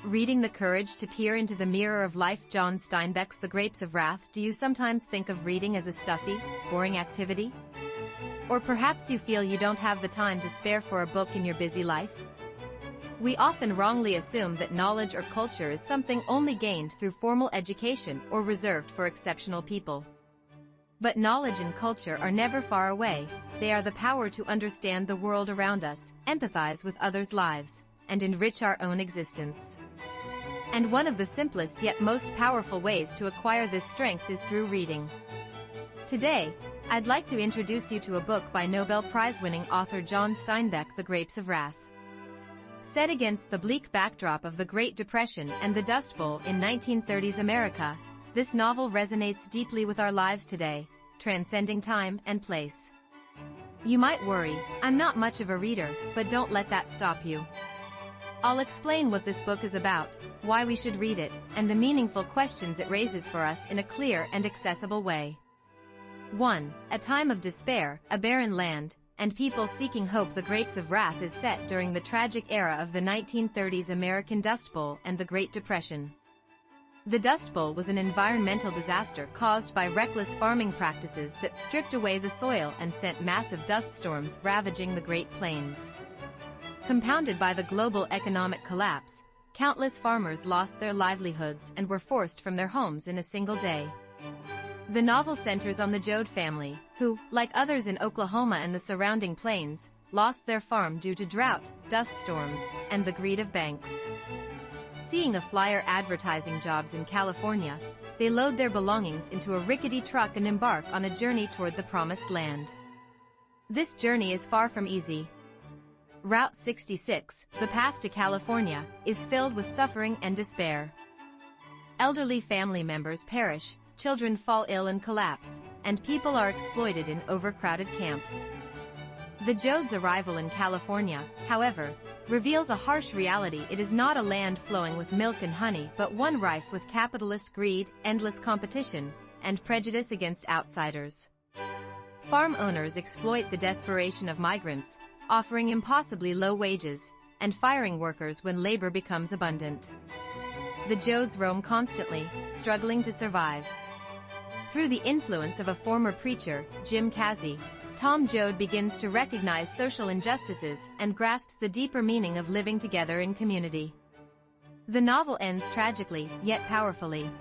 Reading the courage to peer into the mirror of life. John Steinbeck's The Grapes of Wrath. Do you sometimes think of reading as a stuffy, boring activity? Or perhaps you feel you don't have the time to spare for a book in your busy life? We often wrongly assume that knowledge or culture is something only gained through formal education or reserved for exceptional people. But knowledge and culture are never far away. They are the power to understand the world around us, empathize with others' lives, and enrich our own existence. And one of the simplest yet most powerful ways to acquire this strength is through reading. Today, I'd like to introduce you to a book by Nobel Prize-winning author John Steinbeck, The Grapes of Wrath. Set against the bleak backdrop of the Great Depression and the Dust Bowl in 1930s America, this novel resonates deeply with our lives today, transcending time and place. You might worry, I'm not much of a reader, but don't let that stop you. I'll explain what this book is about, why we should read it, and the meaningful questions it raises for us in a clear and accessible way. 1. A time of despair, a barren land, and people seeking hope. The Grapes of Wrath is set during the tragic era of the 1930s American Dust Bowl and the Great Depression. The Dust Bowl was an environmental disaster caused by reckless farming practices that stripped away the soil and sent massive dust storms ravaging the Great Plains. Compounded by the global economic collapse, countless farmers lost their livelihoods and were forced from their homes in a single day. The novel centers on the Joad family, who, like others in Oklahoma and the surrounding plains, lost their farm due to drought, dust storms, and the greed of banks. Seeing a flyer advertising jobs in California, they load their belongings into a rickety truck and embark on a journey toward the promised land. This journey is far from easy. Route 66, the path to California, is filled with suffering and despair. Elderly family members perish, children fall ill and collapse, and people are exploited in overcrowded camps. The Joad's arrival in California, however, reveals a harsh reality. It is not a land flowing with milk and honey, but one rife with capitalist greed, endless competition, and prejudice against outsiders. Farm owners exploit the desperation of migrants, offering impossibly low wages, and firing workers when labor becomes abundant. The Joads roam constantly, struggling to survive. Through the influence of a former preacher, Jim Casey, Tom Joad begins to recognize social injustices and grasps the deeper meaning of living together in community. The novel ends tragically, yet powerfully.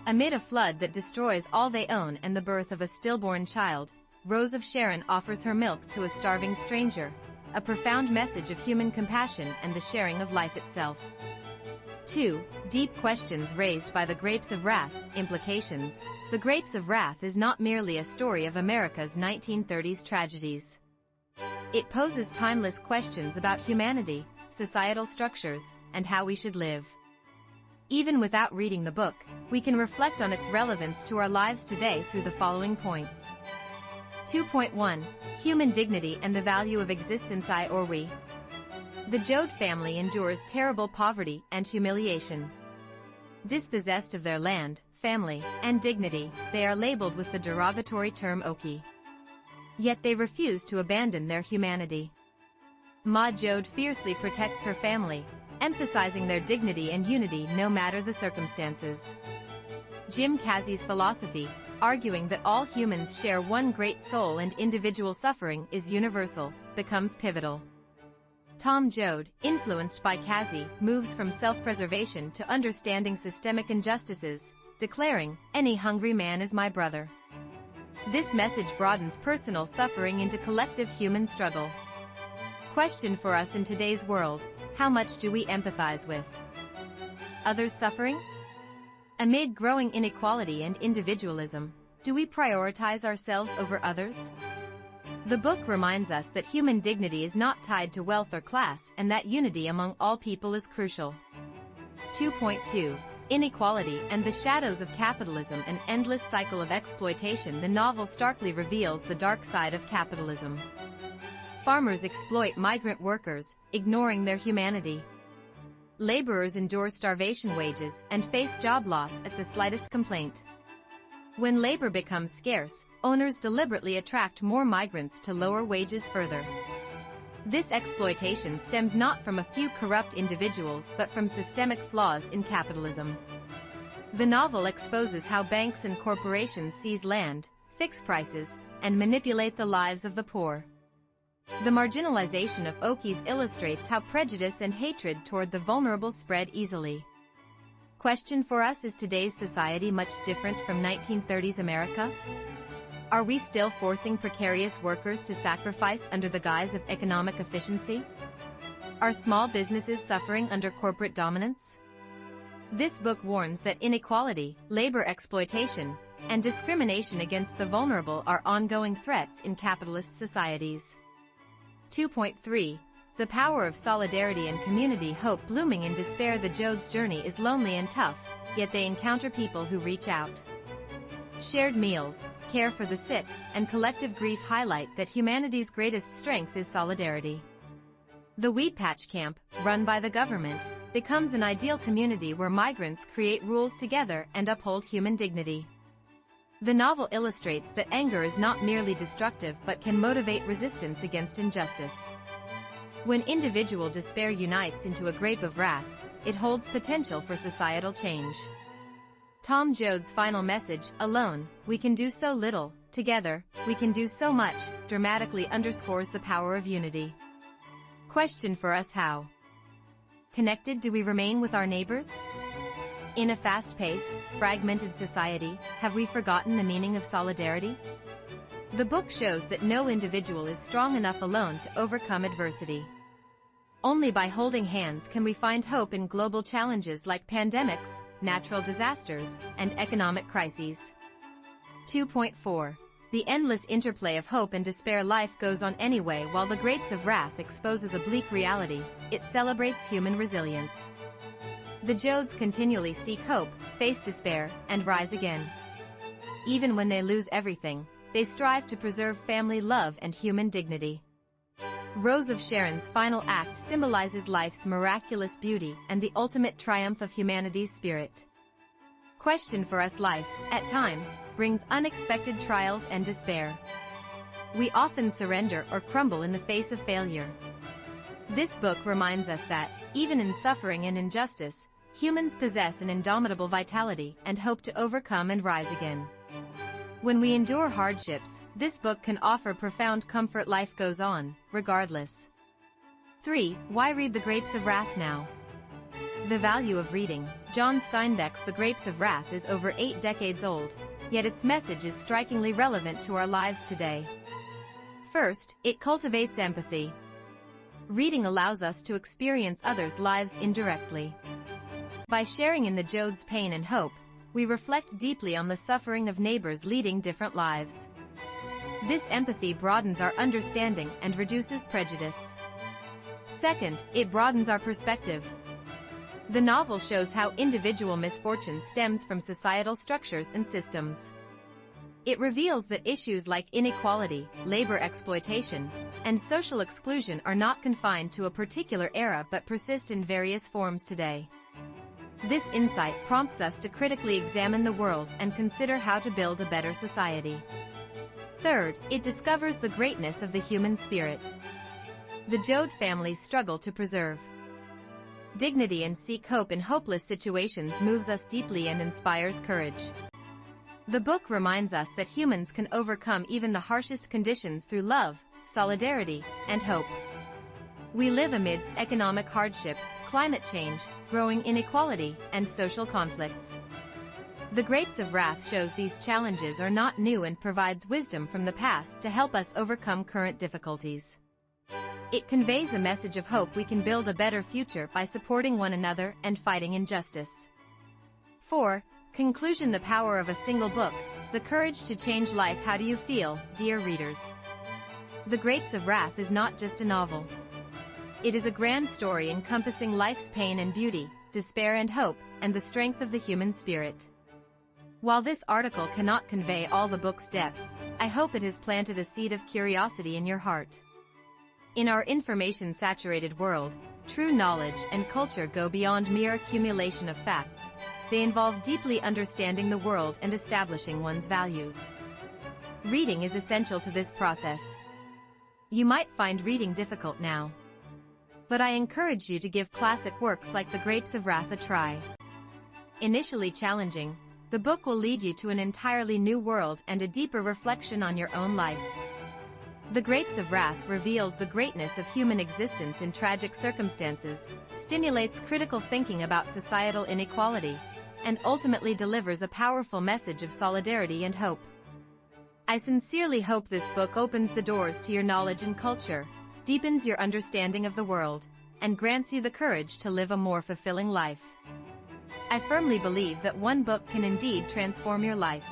Amid a flood that destroys all they own and the birth of a stillborn child, Rose of Sharon offers her milk to a starving stranger, a profound message of human compassion and the sharing of life itself. 2. Deep questions raised by The Grapes of Wrath. Implications. The Grapes of Wrath is not merely a story of America's 1930s tragedies. It poses timeless questions about humanity, societal structures, and how we should live. Even without reading the book, we can reflect on its relevance to our lives today through the following points. 2.1. Human dignity and the value of existence. I or we. The Joad family endures terrible poverty and humiliation. Dispossessed of their land, family, and dignity, they are labeled with the derogatory term Okie. Yet they refuse to abandon their humanity. Ma Joad fiercely protects her family, emphasizing their dignity and unity no matter the circumstances. Jim Casey's philosophy, arguing that all humans share one great soul and individual suffering is universal, becomes pivotal. Tom Joad, influenced by Casey, moves from self-preservation to understanding systemic injustices, declaring, "Any hungry man is my brother." This message broadens personal suffering into collective human struggle. Question for us in today's world: how much do we empathize with others' suffering? Amid growing inequality and individualism, do we prioritize ourselves over others? The book reminds us that human dignity is not tied to wealth or class and that unity among all people is crucial. 2.2. Inequality and the shadows of capitalism. An endless cycle of exploitation. The novel starkly reveals the dark side of capitalism. Farmers exploit migrant workers, ignoring their humanity. Laborers endure starvation wages and face job loss at the slightest complaint. When labor becomes scarce, owners deliberately attract more migrants to lower wages further. This exploitation stems not from a few corrupt individuals but from systemic flaws in capitalism. The novel exposes how banks and corporations seize land, fix prices, and manipulate the lives of the poor. The marginalization of Okies illustrates how prejudice and hatred toward the vulnerable spread easily. Question for us: is today's society much different from 1930s America? Are we still forcing precarious workers to sacrifice under the guise of economic efficiency? Are small businesses suffering under corporate dominance? This book warns that inequality, labor exploitation, and discrimination against the vulnerable are ongoing threats in capitalist societies. 2.3. The power of solidarity and community hope. Blooming in despair, the Jode's journey is lonely and tough, yet they encounter people who reach out. Shared meals, care for the sick, and collective grief highlight that humanity's greatest strength is solidarity. The Weed Patch Camp, run by the government, becomes an ideal community where migrants create rules together and uphold human dignity. The novel illustrates that anger is not merely destructive but can motivate resistance against injustice. When individual despair unites into a grape of wrath, it holds potential for societal change. Tom Joad's final message, "Alone, we can do so little, together, we can do so much," dramatically underscores the power of unity. Question for us: how connected do we remain with our neighbors? In a fast-paced, fragmented society, have we forgotten the meaning of solidarity? The book shows that no individual is strong enough alone to overcome adversity. Only by holding hands can we find hope in global challenges like pandemics, natural disasters, and economic crises. 2.4. The endless interplay of hope and despair. Life goes on anyway. While The Grapes of Wrath exposes a bleak reality, it celebrates human resilience. The Jodes continually seek hope, face despair, and rise again. Even when they lose everything, they strive to preserve family love and human dignity. Rose of Sharon's final act symbolizes life's miraculous beauty and the ultimate triumph of humanity's spirit. Question for us: life, at times, brings unexpected trials and despair. We often surrender or crumble in the face of failure. This book reminds us that, even in suffering and injustice, humans possess an indomitable vitality and hope to overcome and rise again. When we endure hardships, this book can offer profound comfort. Life goes on, regardless. 3. Why read The Grapes of Wrath now? The value of reading. John Steinbeck's The Grapes of Wrath is over 8 decades old, yet its message is strikingly relevant to our lives today. First, it cultivates empathy. Reading allows us to experience others' lives indirectly. By sharing in the Jode's pain and hope, we reflect deeply on the suffering of neighbors leading different lives. This empathy broadens our understanding and reduces prejudice. Second, it broadens our perspective. The novel shows how individual misfortune stems from societal structures and systems. It reveals that issues like inequality, labor exploitation, and social exclusion are not confined to a particular era but persist in various forms today. This insight prompts us to critically examine the world and consider how to build a better society. Third, it discovers the greatness of the human spirit. The Jode family's struggle to preserve dignity and seek hope in hopeless situations moves us deeply and inspires courage. The book reminds us that humans can overcome even the harshest conditions through love, solidarity, and hope. We live amidst economic hardship, climate change, growing inequality, and social conflicts. The Grapes of Wrath shows these challenges are not new and provides wisdom from the past to help us overcome current difficulties. It conveys a message of hope. We can build a better future by supporting one another and fighting injustice. 4. Conclusion: the power of a single book, the courage to change life. How do you feel, dear readers? The Grapes of Wrath is not just a novel. It is a grand story encompassing life's pain and beauty, despair and hope, and the strength of the human spirit. While this article cannot convey all the book's depth, I hope it has planted a seed of curiosity in your heart. In our information-saturated world, true knowledge and culture go beyond mere accumulation of facts. They involve deeply understanding the world and establishing one's values. Reading is essential to this process. You might find reading difficult now. But I encourage you to give classic works like The Grapes of Wrath a try. Initially challenging, the book will lead you to an entirely new world and a deeper reflection on your own life. The Grapes of Wrath reveals the greatness of human existence in tragic circumstances, stimulates critical thinking about societal inequality, and ultimately delivers a powerful message of solidarity and hope. I sincerely hope this book opens the doors to your knowledge and culture, deepens your understanding of the world, and grants you the courage to live a more fulfilling life. I firmly believe that one book can indeed transform your life.